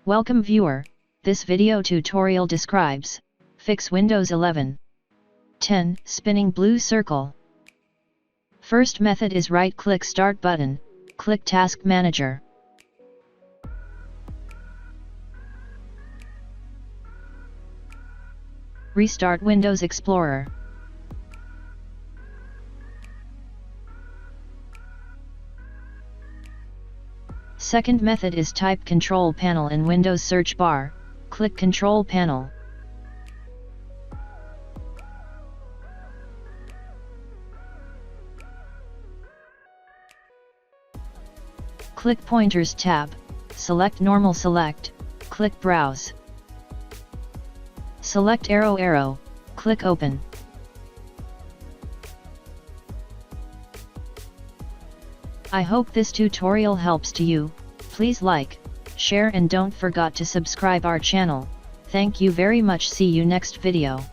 Welcome viewer, this video tutorial describes, fix Windows 11. 10. Spinning blue circle. First method is right-click Start button, click Task Manager. Restart Windows Explorer. Second method is type Control Panel in Windows search bar, click Control Panel. Click Pointers tab, select Normal Select, click Browse. Select Arrow, click Open. I hope this tutorial helps to you. Please like, share and don't forget to subscribe our channel. Thank you very much. See you next video.